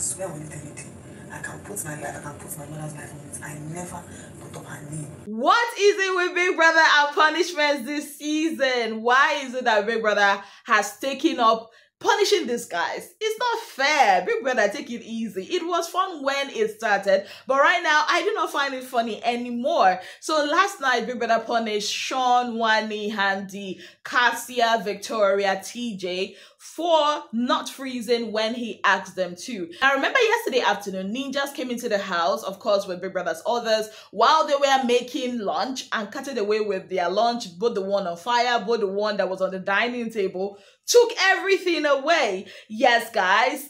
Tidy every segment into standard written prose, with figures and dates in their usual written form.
swear on anything. I can put my life, I can put my mother's life on it. I never put up her name. What is it with Big Brother and punishments this season? Why is it that Big Brother has taken up punishing these guys? It's not fair. Big Brother, take it easy. It was fun when it started, but right now I do not find it funny anymore. So last night Big Brother punished Shaun, Wanni Handi, Kassia, Victoria, Tjay for not freezing when he asked them to. I remember yesterday afternoon, ninjas came into the house, of course with Big Brother's others, while they were making lunch and cutting away with their lunch, both the one on fire, both the one that was on the dining table, took everything away. Yes, guys.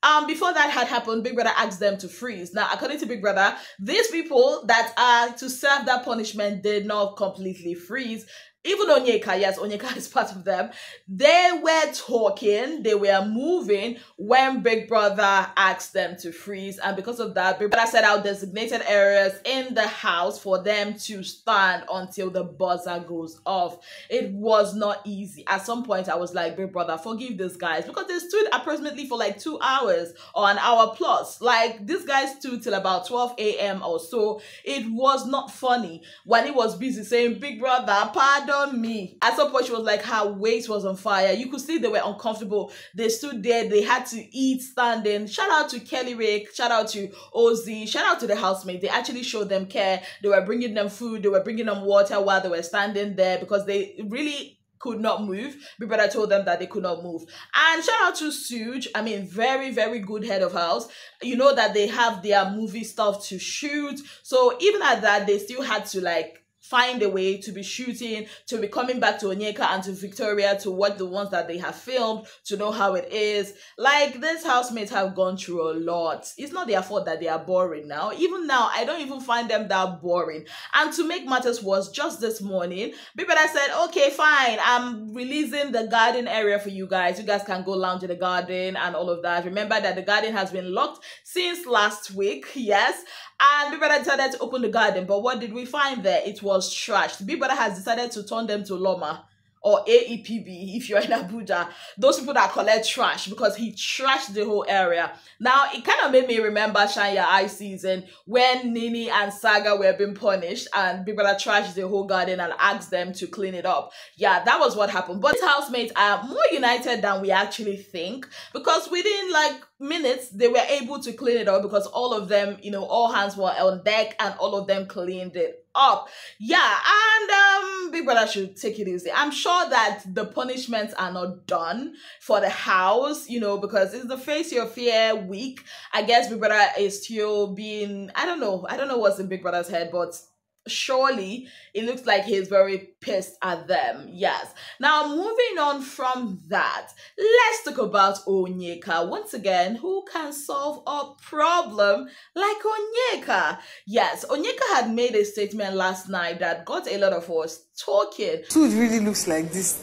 And before that had happened, Big Brother asked them to freeze. Now, according to Big Brother, these people that are to serve that punishment did not completely freeze. Even Onyeka, yes, Onyeka is part of them. They were talking, they were moving when Big Brother asked them to freeze. And because of that, Big Brother set out designated areas in the house for them to stand until the buzzer goes off. It was not easy. At some point, I was like, Big Brother, forgive these guys, because they stood approximately for like 2 hours or an hour plus. Like, these guys stood till about 12 a.m. or so. It was not funny when he was busy saying, Big Brother, pardon me. At some point, she was like, her waist was on fire. You could see they were uncomfortable. They stood there. They had to eat standing. Shout out to Kelly Rick. Shout out to Ozzy. Shout out to the housemates. They actually showed them care. They were bringing them food. They were bringing them water while they were standing there because they really could not move. Big Brother told them that they could not move. And shout out to Suge. I mean, very, very good head of house. You know that they have their movie stuff to shoot. So even at that, they still had to like find a way to be shooting, to be coming back to Onyeka and to Victoria to watch the ones that they have filmed, to know how it is. Like, these housemates have gone through a lot. It's not their fault that they are boring now. Even now, I don't even find them that boring. And to make matters worse, just this morning, Big Brother said, okay, fine, I'm releasing the garden area for you guys. You guys can go lounge in the garden and all of that. Remember that the garden has been locked since last week, yes. And Big Brother decided to open the garden, but what did we find there? It was trashed. Big Brother has decided to turn them to Loma or AEPB if you're in Abuja. Those people that collect trash, because he trashed the whole area. Now, it kind of made me remember Shaun Your Eye season when Nini and Saga were being punished and Big Brother trashed the whole garden and asked them to clean it up. Yeah, that was what happened. But these housemates are more united than we actually think, because within like minutes, they were able to clean it up because all of them, you know, all hands were on deck and all of them cleaned it up. Yeah, and Big Brother should take it easy. I'm sure that the punishments are not done for the house, you know, because it's the Face Your Fear week. I guess Big Brother is still being, I don't know what's in Big Brother's head, but surely it looks like he's very pissed at them. Yes. Now, moving on from that, let's talk about Onyeka. Once again, who can solve a problem like Onyeka? Yes, Onyeka had made a statement last night that got a lot of us talking. Suge really looks like this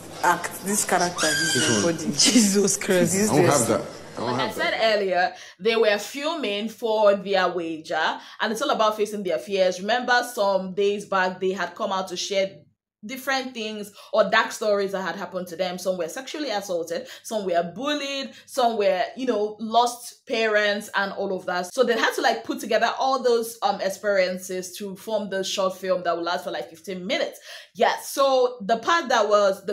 character he's recording. Jesus Christ. I don't have that. Like I said earlier, they were filming for their wager, and it's all about facing their fears. Remember, some days back, they had come out to share different things or dark stories that had happened to them. Some were sexually assaulted, some were bullied, some were, you know, lost parents and all of that. So they had to like put together all those experiences to form the short film that will last for like 15 minutes. Yes, so the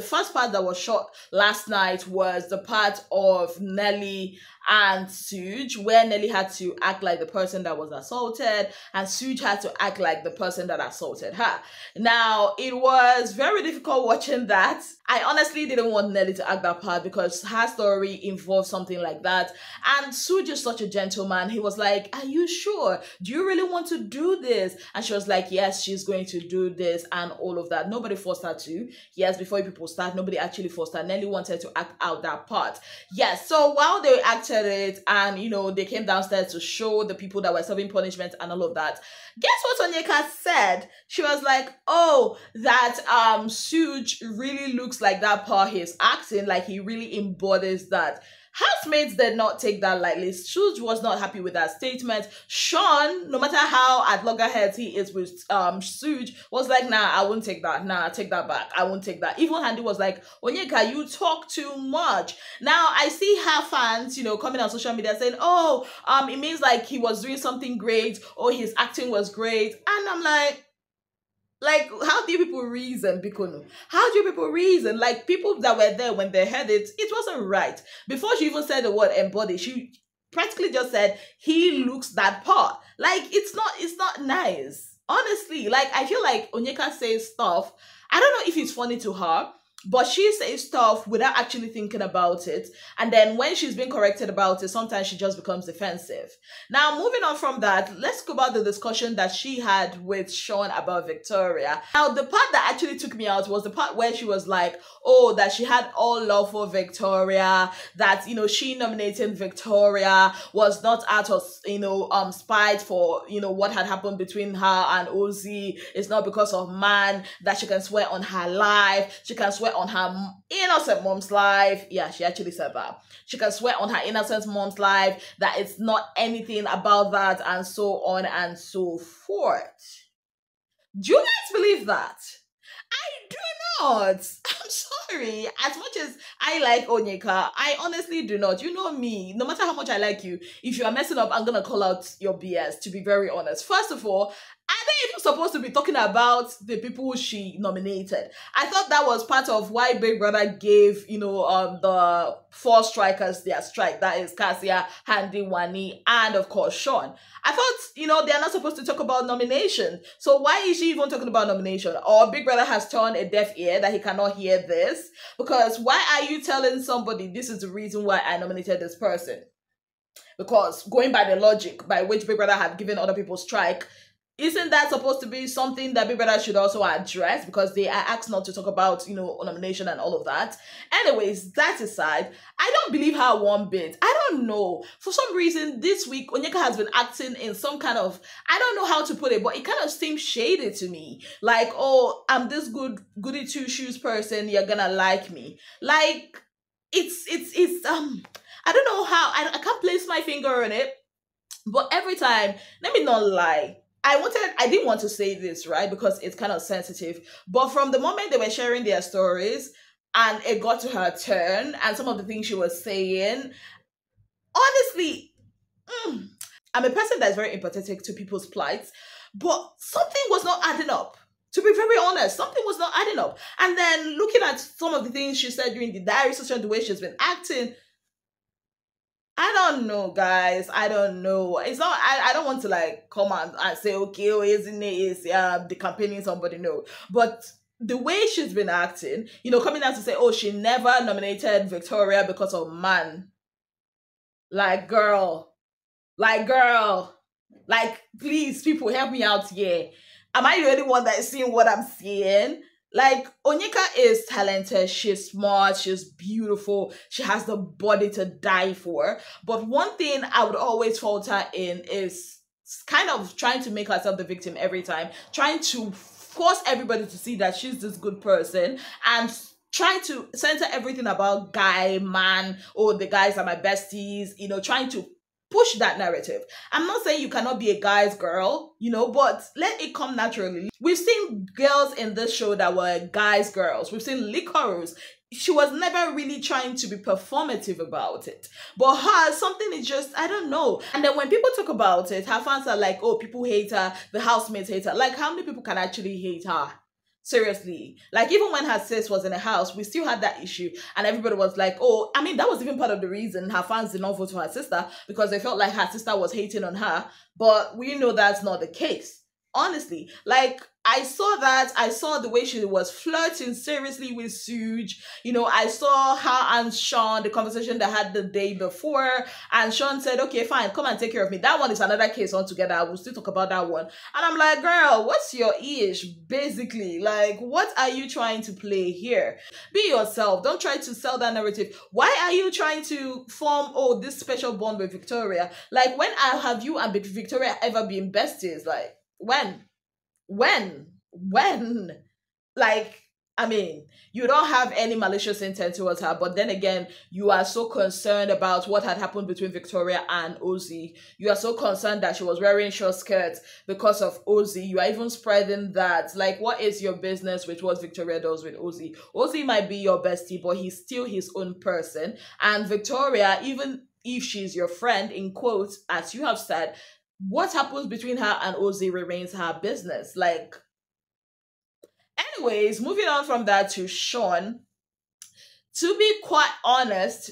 first part that was shot last night was the part of Nelly and Suge, where Nelly had to act like the person that was assaulted and Suge had to act like the person that assaulted her. Now, it was very difficult watching that. I honestly didn't want Nelly to act that part because her story involved something like that. And Suge is such a gentleman. He was like, are you sure? Do you really want to do this? And she was like, yes, she's going to do this and all of that. Nobody forced her to. Yes, before people start, nobody actually forced her. Nelly wanted to act out that part. Yes, so while they acted it and, you know, they came downstairs to show the people that were serving punishment and all of that, guess what Onyeka said? She was like, oh, that Suge really looks like that part he's acting, like he really embodies that. Housemates did not take that lightly. Suge was not happy with that statement. Shaun, no matter how at loggerheads he is with Suge, was like, nah, I won't take that. Nah, take that back. I won't take that. Even Handi was like, Onyeka, you talk too much. Now I see her fans, coming on social media saying, oh, it means like he was doing something great or his acting was great. And I'm like, how do people reason, Bikono? How do people reason? Like, people that were there when they heard it, it wasn't right. Before she even said the word embody, she practically just said, he looks that part. Like, it's not nice. Honestly, like, I feel like Onyeka says stuff. I don't know if it's funny to her, but she says stuff without actually thinking about it. And then when she's being corrected about it, sometimes she just becomes defensive. Now, moving on from that, let's go about the discussion that she had with Shaun about Victoria. Now, the part that actually took me out was the part where she was like, oh, that she had all love for Victoria, that, she nominating Victoria was not out of, spite for, what had happened between her and Ozzy. It's not because of man, that she can swear on her life. She can swear on her innocent mom's life. Yeah, she actually said that. She can swear on her innocent mom's life that it's not anything about that, and so on and so forth. Do you guys believe that? I do not. I'm sorry. As much as I like Onyeka, I honestly do not. You know me. No matter how much I like you, if you are messing up, I'm gonna call out your BS, to be very honest. First of all, are they even supposed to be talking about the people she nominated? I thought that was part of why Big Brother gave, the 4 strikers their strike. That is Kassia, Handi, Wanni, and of course Shaun. I thought, they're not supposed to talk about nomination. So why is she even talking about nomination? Or Big Brother has turned a deaf ear that he cannot hear this? Because why are you telling somebody this is the reason why I nominated this person? Because going by the logic by which Big Brother had given other people strike, isn't that supposed to be something that Big Brother should also address? Because they are asked not to talk about, nomination and all of that. Anyways, that aside, I don't believe her one bit. I don't know. For some reason, this week, Onyeka has been acting in some kind of, I don't know how to put it, but it kind of seems shady to me. Like, oh, I'm this goody two-shoes person, you're gonna like me. Like, it's I don't know how, I can't place my finger on it, but every time, let me not lie, I didn't want to say this, right? Because it's kind of sensitive. But from the moment they were sharing their stories and it got to her turn and some of the things she was saying, honestly, I'm a person that's very empathetic to people's plights, but something was not adding up. To be very honest, something was not adding up. And then looking at some of the things she said during the diary session, the way she's been acting, I don't know, guys. I don't know. It's not, I don't want to like come and say, okay, oh, isn't it, the campaigning somebody, no. But the way she's been acting, coming out to say, oh, she never nominated Victoria because of man. Like, girl, please, people, help me out here. Am I the only one that is seeing what I'm seeing? Like, Onyeka is talented, she's smart, she's beautiful, she has the body to die for. But one thing I would always falter in is kind of trying to make herself the victim every time, trying to force everybody to see that she's this good person, and trying to center everything about guy, man, oh, the guys are my besties, trying to push that narrative. I'm not saying you cannot be a guy's girl, but let it come naturally. We've seen girls in this show that were guys' girls. We've seen Licorice. She was never really trying to be performative about it. But her, something is just, I don't know. And then when people talk about it, her fans are like, oh, people hate her, the housemates hate her. Like, how many people can actually hate her? Seriously. Like, even when her sis was in the house, we still had that issue. And everybody was like, oh, I mean, that was even part of the reason her fans did not vote for her sister, because they felt like her sister was hating on her. But we know that's not the case. Honestly, like, I saw the way she was flirting seriously with Suge. I saw her and Shaun, the conversation they had the day before, and Shaun said, okay, fine, come and take care of me. That one is another case altogether. I will still talk about that one. And I'm like, girl, what's your ish? Basically, like, what are you trying to play here? Be yourself. Don't try to sell that narrative. Why are you trying to form, oh, this special bond with Victoria? Like, when have you and Victoria ever been besties? Like, when? Like, I mean, you don't have any malicious intent towards her, but then again, you are so concerned about what had happened between Victoria and Ozzy. You are so concerned that she was wearing short skirts because of Ozzy. You are even spreading that. Like, what is your business with what Victoria does with Ozzy? Ozzy might be your bestie, but he's still his own person. And Victoria, even if she's your friend, in quotes, as you have said, what happens between her and Ozzy remains her business. Like, anyways, moving on from that to Shaun. To be quite honest,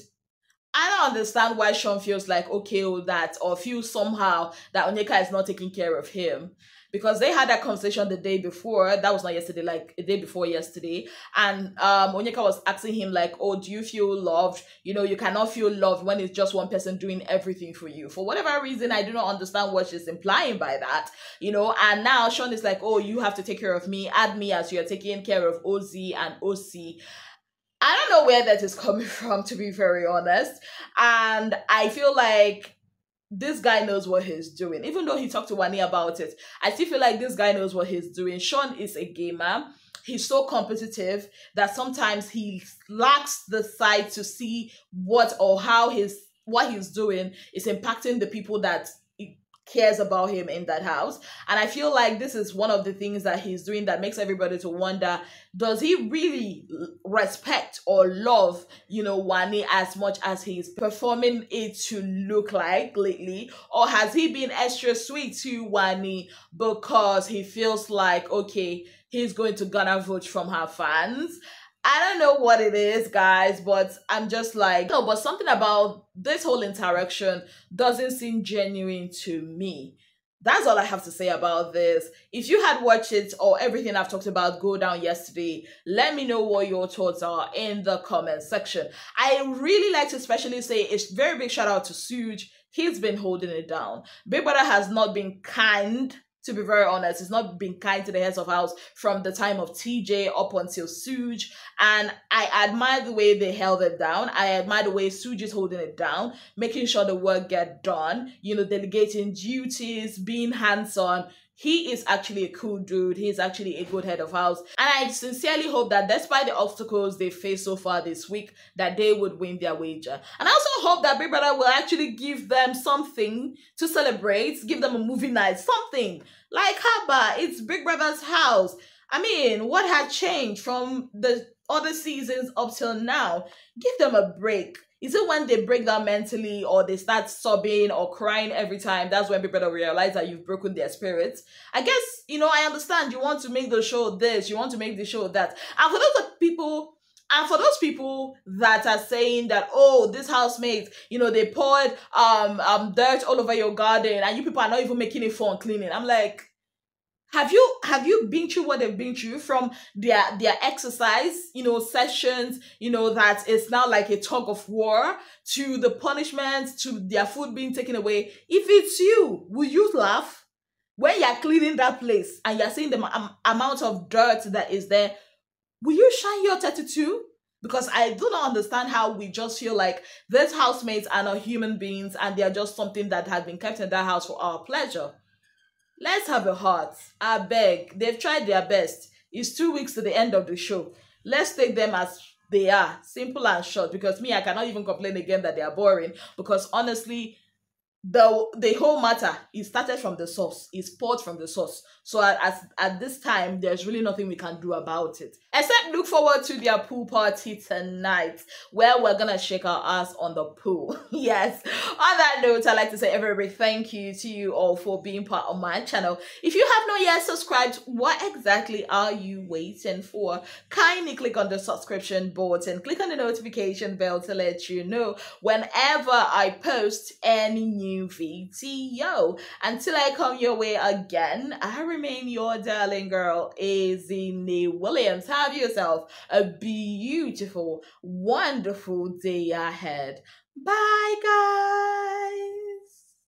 I don't understand why Shaun feels like okay with that, or feels somehow that Onyeka is not taking care of him. Because they had that conversation the day before, that was not yesterday, like a day before yesterday. And Onyeka was asking him like, oh, do you feel loved? You know, you cannot feel loved when it's just one person doing everything for you. For whatever reason, I do not understand what she's implying by that. You know, and now Shaun is like, oh, you have to take care of me, add me as you're taking care of Ozzy and OC. I don't know where that is coming from, to be very honest. And I feel like this guy knows what he's doing. Even though he talked to Wanni about it, I still feel like this guy knows what he's doing. Shaun is a gamer. He's so competitive that sometimes he lacks the sight to see what or how what he's doing is impacting the people that cares about him in that house. And I feel like this is one of the things that he's doing that makes everybody to wonder, does he really respect or love, you know, Wanni as much as he's performing it to look like lately? Or has he been extra sweet to Wanni because he feels like, okay, he's going to garner votes from her fans? I don't know what it is, guys, but I'm just like, no, but something about this whole interaction doesn't seem genuine to me. That's all I have to say about this. If you had watched it or everything I've talked about go down yesterday, let me know what your thoughts are in the comment section. I really like to especially say a very big shout out to Suj. He's been holding it down. Big Brother has not been kind, to be very honest. He's not been kind to the heads of house from the time of TJ up until Suj. And I admire the way they held it down. I admire the way Suj is holding it down, making sure the work get done, you know, delegating duties, being hands-on. He is actually a cool dude. He's actually a good head of house. And I sincerely hope that despite the obstacles they faced so far this week, that they would win their wager. And I also hope that Big Brother will actually give them something to celebrate, give them a movie night, something. Like, Haba, it's Big Brother's house. I mean, what had changed from the other seasons up till now? Give them a break. Is it when they break down mentally or they start sobbing or crying every time, that's when people realize that you've broken their spirits? I guess, you know, I understand you want to make the show this, you want to make the show that. And for those people that are saying that, oh, this housemates, you know, they poured dirt all over your garden and you people are not even making it fun cleaning. I'm like, have you been through what they've been through, from their exercise, you know, sessions, you know, that it's now like a tug of war, to the punishments, to their food being taken away? If it's you, will you laugh when you're cleaning that place and you're seeing the amount of dirt that is there? Will you shine your 32? Because I do not understand how we just feel like these housemates are not human beings and they are just something that has been kept in that house for our pleasure. Let's have a heart. I beg. They've tried their best. It's 2 weeks to the end of the show. Let's take them as they are. Simple and short. Because me, I cannot even complain again that they are boring. Because honestly, the whole matter, it started from the source. It's poured from the source. So at this time, there's really nothing we can do about it. Except look forward to their pool party tonight, where we're gonna shake our ass on the pool. Yes. On that note, I'd like to say a very big thank you to you all for being part of my channel. If you have not yet subscribed, what exactly are you waiting for? Kindly click on the subscription button, click on the notification bell to let you know whenever I post any new video. Until I come your way again, I remain your darling girl, Azine Williams. Have yourself a beautiful, wonderful day ahead. Bye, guys.